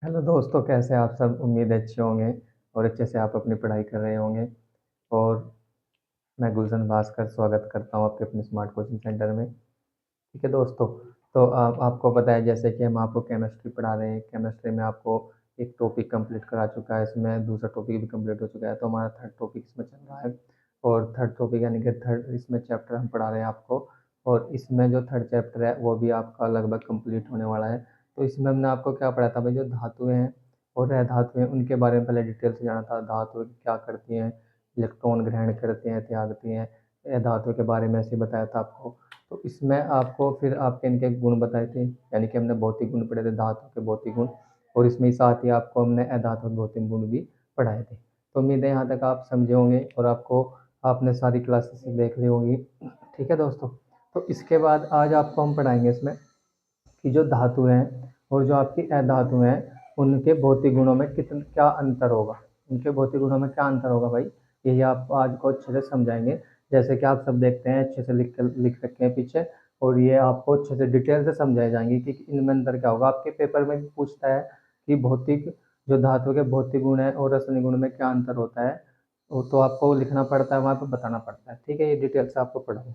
Hello दोस्तों, कैसे हैं आप सब? उम्मीद है अच्छे होंगे और अच्छे से आप अपनी पढ़ाई कर रहे होंगे। और मैं गुलशन भास्कर स्वागत करता हूँ आपके अपने स्मार्ट कोचिंग सेंटर में। ठीक है दोस्तों, तो आपको पता है जैसे कि हम आपको केमिस्ट्री पढ़ा रहे हैं। केमिस्ट्री में आपको एक टॉपिक कंप्लीट करा चुका है, इसमें दूसरा टॉपिक भी कंप्लीट हो चुका है, तो हमारा थर्ड टॉपिक इसमें चल रहा है। और थर्ड टॉपिक यानी कि थर्ड इसमें चैप्टर हम पढ़ा रहे हैं आपको। और इसमें जो थर्ड चैप्टर है वो भी आपका लगभग कंप्लीट होने वाला है। तो इसमें हमने आपको क्या पढ़ा था भाई? जो धातुएं हैं और अधातुएं, उनके बारे में पहले डिटेल से जाना था। धातुएं क्या करती हैं, इलेक्ट्रॉन ग्रहण करती हैं, त्यागती हैं। अधातुओं के बारे में ऐसे ही बताया था आपको। तो इसमें आपको फिर आपके इनके गुण बताए थे, यानी कि हमने भौतिक गुण पढ़े थे, धातु के भौतिक गुण। और इसमें साथ ही आपको हमने अधातु के भौतिक गुण भी पढ़ाए थे। तो उम्मीद है यहाँ तक आप समझे होंगे और आपको आपने सारी क्लासेस देख ली होंगी। ठीक है दोस्तों, तो इसके बाद आज आपको हम पढ़ाएंगे इसमें कि जो धातु हैं और जो आपकी अधातु हैं, उनके भौतिक गुणों में कितना क्या अंतर होगा। उनके भौतिक गुणों में क्या अंतर होगा भाई, यही आप आज को अच्छे से समझाएंगे। जैसे कि आप सब देखते हैं, अच्छे से लिख रखे हैं पीछे। और ये आपको अच्छे से डिटेल से समझाई जाएंगी कि इनमें अंतर क्या होगा। आपके पेपर में भी पूछता है कि भौतिक जो धातु के भौतिक गुण है और रासायनिक गुण में क्या अंतर होता है। वो तो आपको लिखना पड़ता है, वहाँ पे बताना पड़ता है। ठीक है, ये डिटेल से आपको पढ़ाऊँ।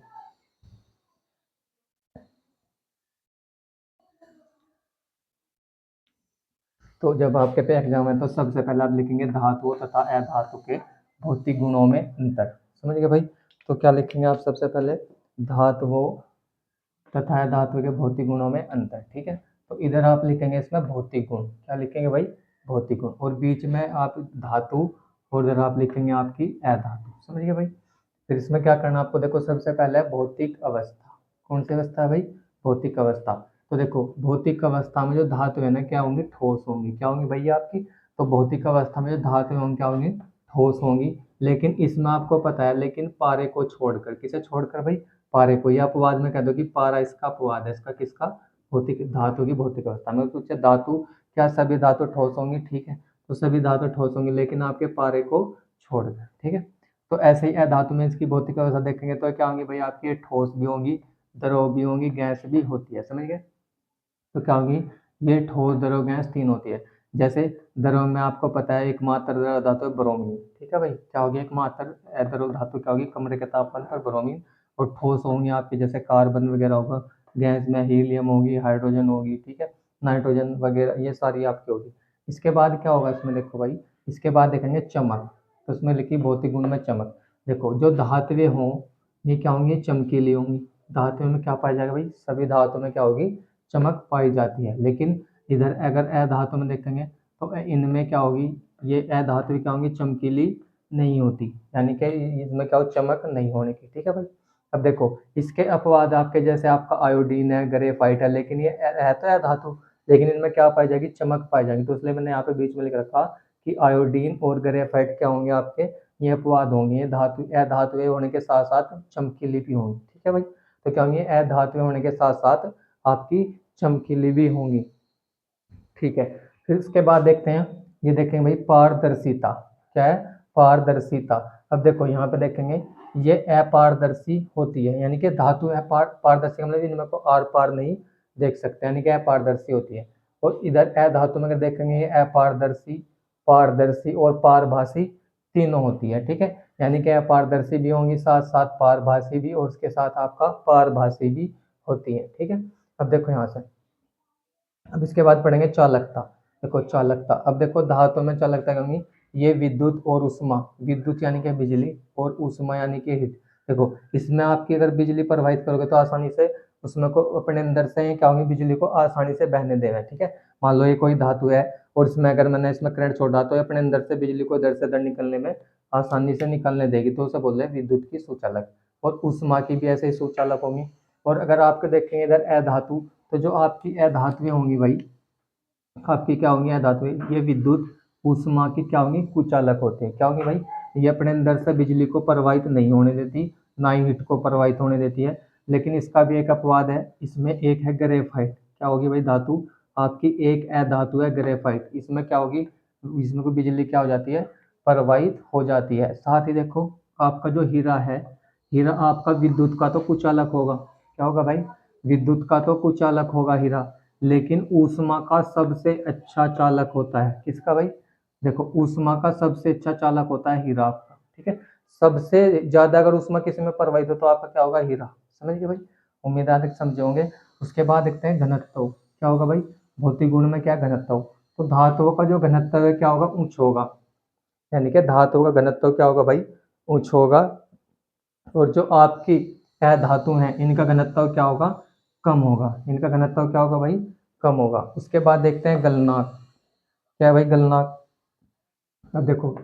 तो जब आपके पे एग्जाम है तो सबसे पहले आप लिखेंगे धातुओं तथा अधातु के भौतिक गुणों में अंतर। समझ गए भाई? तो क्या लिखेंगे आप सबसे पहले? धातुओं तथा धातु के भौतिक गुणों में अंतर। ठीक है, तो इधर आप लिखेंगे इसमें भौतिक गुण। क्या लिखेंगे भाई? भौतिक गुण। और बीच में आप धातु और इधर आप लिखेंगे आपकी अधातु। समझ गए भाई? फिर इसमें क्या करना आपको, देखो सबसे पहले भौतिक अवस्था। कौन सी अवस्था है भाई? भौतिक अवस्था। तो देखो भौतिक अवस्था में जो धातु है ना, क्या होंगी? ठोस होंगी। क्या होंगी भैया आपकी? तो भौतिक अवस्था में जो धातु होंगी क्या होंगी? ठोस होंगी। लेकिन इसमें आपको पता है, लेकिन पारे को छोड़कर, किसे छोड़कर भाई? पारे को। या अपवाद में कह दो कि पारा इसका अपवाद है, इसका किसका? भौतिक धातु की भौतिक अवस्था में पूछे धातु, क्या सभी धातु ठोस होंगी? ठीक है, तो सभी धातु ठोस होंगी लेकिन आपके पारे को छोड़कर। ठीक है, तो ऐसे ही अधातु में इसकी भौतिक अवस्था देखेंगे तो क्या होंगी भाई? आपकी ठोस भी होंगी, द्रव भी होंगी, गैस भी होती है। समझ गए? तो क्या होगी? ये ठोस, द्रव, गैस तीन होती है। जैसे द्रव में आपको पता है एकमात्र द्रव धातु है ब्रोमीन। ठीक है भाई, क्या होगी? एकमात्र द्रव धातु क्या होगी? कमरे के तापमान पर ब्रोमीन। और ठोस होंगी आपकी जैसे कार्बन वगैरह होगा। गैस में हीलियम होगी, हाइड्रोजन होगी। ठीक है, नाइट्रोजन वगैरह, ये सारी आपकी होगी। इसके बाद क्या होगा इसमें, देखो भाई, इसके बाद देखेंगे चमक। तो उसमें लिखी भौतिक गुण में चमक। देखो जो धातुएं हों, ये क्या होंगी? चमकीली होंगी। धातुओं में क्या पाया जाएगा भाई? सभी धातुओं में क्या होगी? चमक पाई जाती है। लेकिन इधर अगर अधातु में देखेंगे तो इनमें क्या होगी? ये अधातु क्या होंगी? चमकीली नहीं होती, यानी कि इसमें क्या हो? चमक नहीं होने की। ठीक है भाई, अब देखो इसके अपवाद आपके जैसे आपका आयोडीन है, ग्रेफाइट है, लेकिन ये है तो अधातु, लेकिन इनमें क्या पाई जाएगी? चमक पाई जाएगी। तो इसलिए मैंने यहाँ पे बीच में लिख रखा कि आयोडीन और ग्रेफाइट क्या होंगे आपके? ये अपवाद होंगे। ये धातु अधातु होने के साथ साथ चमकीली भी होंगी। ठीक है भाई, तो क्या होंगी? अधातु होने के साथ साथ आपकी चमकीली भी होंगी। ठीक है, फिर उसके बाद देखते हैं, ये देखेंगे भाई पारदर्शिता। क्या है? पारदर्शिता। अब देखो यहाँ पे देखेंगे, ये अपारदर्शी होती है, यानी कि धातु पारदर्शी मतलब इनमें को आर पार नहीं देख सकते, यानी कि अपारदर्शी होती है। और इधर अधातु में अगर देखेंगे, ये अपारदर्शी, पारदर्शी और पारभासी तीनों होती है। ठीक है, यानी कि अपारदर्शी भी होंगी, साथ साथ पारभासी भी, और उसके साथ आपका पारभासी भी होती है। ठीक है, अब देखो यहाँ से, अब इसके बाद पढ़ेंगे चालकता। देखो चालकता, अब देखो धातु में चालकता क्या होगी? ये विद्युत और उष्मा, विद्युत यानी कि बिजली और उष्मा यानी कि हीट। देखो इसमें आपकी अगर बिजली प्रवाहित करोगे तो आसानी से उसमें को अपने अंदर से क्या होगी? बिजली को आसानी से बहने देगा। ठीक है, मान लो ये कोई धातु है और इसमें अगर मैंने इसमें करंट छोड़ा तो ये अपने अंदर से बिजली को इधर से इधर निकलने में आसानी से निकलने देगी, तो उसे बोल रहे हैं विद्युत की सुचालक। और उष्मा की भी ऐसे ही सुचालक होंगी। और अगर आपको देखेंगे इधर अधातु, तो जो आपकी अधातुएं होंगी भाई, आपकी क्या होंगी? अधातुएं, ये विद्युत ऊष्मा की क्या होंगी? कुचालक होते हैं। क्या होंगी भाई? ये अपने अंदर से बिजली को प्रवाहित नहीं होने देती, ना ही हीट को प्रवाहित होने देती है। लेकिन इसका भी एक अपवाद है, इसमें एक है ग्रेफाइट। क्या होगी भाई? धातु आपकी एक अधातु है ग्रेफाइट, इसमें क्या होगी? इसमें को बिजली क्या हो जाती है? प्रवाहित हो जाती है। साथ ही देखो आपका जो हीरा है, हीरा आपका विद्युत का तो कुचालक होगा, क्या होगा भाई, विद्युत का तो कुचालक होगा हीरा, लेकिन ऊष्मा का सबसे अच्छा चालक होता है, किसका भाई, देखो ऊष्मा का सबसे अच्छा चालक होता है हीरा आपका, ठीक है। सबसे ज्यादा अगर ऊष्मा किसी में प्रवाहित हो तो आपका क्या होगा, हीरा, समझ गए भाई। उम्मीद है समझे होंगे। उसके बाद देखते हैं घनत्व, क्या होगा भाई, भौतिक गुण में क्या है, घनत्व। तो धातुओं का जो घनत्व है क्या होगा, उच्च होगा, यानी कि धातुओं का घनत्व क्या होगा भाई, उच्च होगा। और जो आपकी धातु हैं इनका घनत्व क्या होगा, कम होगा, इनका घनत्व क्या होगा भाई, कम होगा। उसके बाद देखते हैं गलनांक, क्या है भाई गलनांक। अब देखो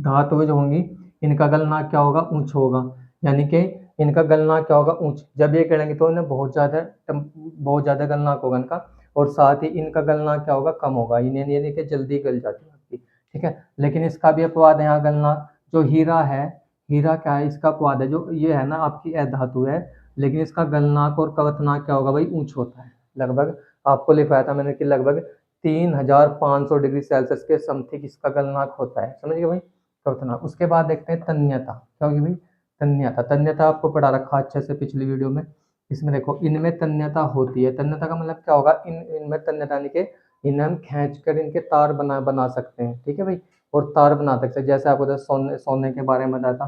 धातु जो होंगी इनका गलनांक क्या होगा, ऊंच होगा, यानी कि इनका गलनांक क्या होगा, ऊंच। जब ये करेंगे तो इन्हें बहुत ज्यादा गलनांक होगा इनका, और साथ ही इनका गलनांक क्या होगा, कम होगा, इन्हें यानी कि जल्दी गल जाती है आपकी, ठीक है। लेकिन इसका भी अपवाद है यहाँ गलनांक, जो हीरा है, हीरा क्या है, इसका अपवाद है, जो ये है ना आपकी धातु है, लेकिन इसका गलनांक और कवथनांक क्या होगा भाई, ऊंच होता है, लगभग आपको लिखवाया था मैंने कि लगभग 3500 डिग्री सेल्सियस के समथिंग इसका गलनांक होता है, समझ गए भाई, क्वथनांक। उसके बाद देखते हैं तन्यता, क्या होगी भाई, तन्यता। तन्यता आपको पढ़ा रखा अच्छे से पिछली वीडियो में। इसमें देखो इनमें तन्यता होती है, तन्यता का मतलब क्या होगा, इनमें तन्यता यानी कि इन्हें हम खींच कर इनके तार बना बना सकते हैं, ठीक है भाई, और तार बना सकते हैं, जैसे आपको सोने सोने के बारे में बताया था,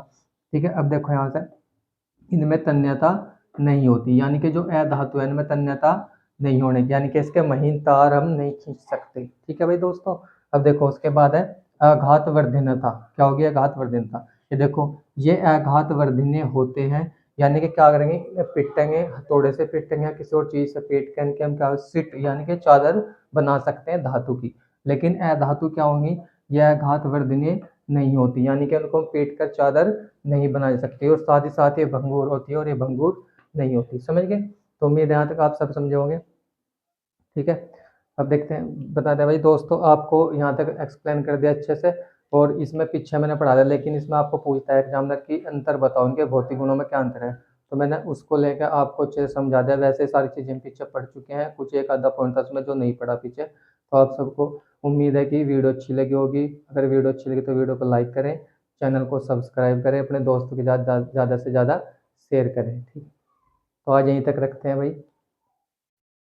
ठीक है। अब देखो यहाँ से इनमें तन्यता नहीं होती, यानी कि जो अधातु है इनमें तन्यता नहीं होने की, यानी कि इसके महीन तार हम नहीं खींच सकते, ठीक है भाई दोस्तों। अब देखो उसके बाद है आघात वर्धनता, क्या होगी आघात वर्धनता। ये देखो ये आघात वर्धनीय होते हैं, यानी कि क्या करेंगे, इन्हें पीटेंगे, हथौड़े से पीटेंगे या किसी और चीज से पीट कर इनके हम क्या सिट यानी कि चादर बना सकते हैं धातु की। लेकिन अधातु क्या होंगी, यह आघात वर्धनीय नहीं होती, यानी कि उनको पीट कर चादर नहीं बना सकती, और साथ ही साथ ये भंगुर होती है और ये भंगुर नहीं होती, समझ गए। तो उम्मीद है यहाँ तक आप सब समझे होंगे, ठीक है। अब देखते हैं, बता दें भाई दोस्तों, आपको यहाँ तक एक्सप्लेन कर दिया अच्छे से, और इसमें पीछे मैंने पढ़ा दिया, लेकिन इसमें आपको पूछता है एग्जामिनर की अंतर बताओ इनके भौतिक गुणों में क्या अंतर है, तो मैंने उसको लेकर आपको अच्छे से समझा दिया। वैसे सारी चीज़ें पीछे पढ़ चुके हैं, कुछ एक आधा पॉइंट था उसमें जो नहीं पढ़ा पीछे, तो आप सबको उम्मीद है कि वीडियो अच्छी लगी होगी। अगर वीडियो अच्छी लगी तो वीडियो को लाइक करें, चैनल को सब्सक्राइब करें, अपने दोस्तों के साथ ज़्यादा से ज़्यादा शेयर करें, ठीक है। तो आज यहीं तक रखते हैं भाई।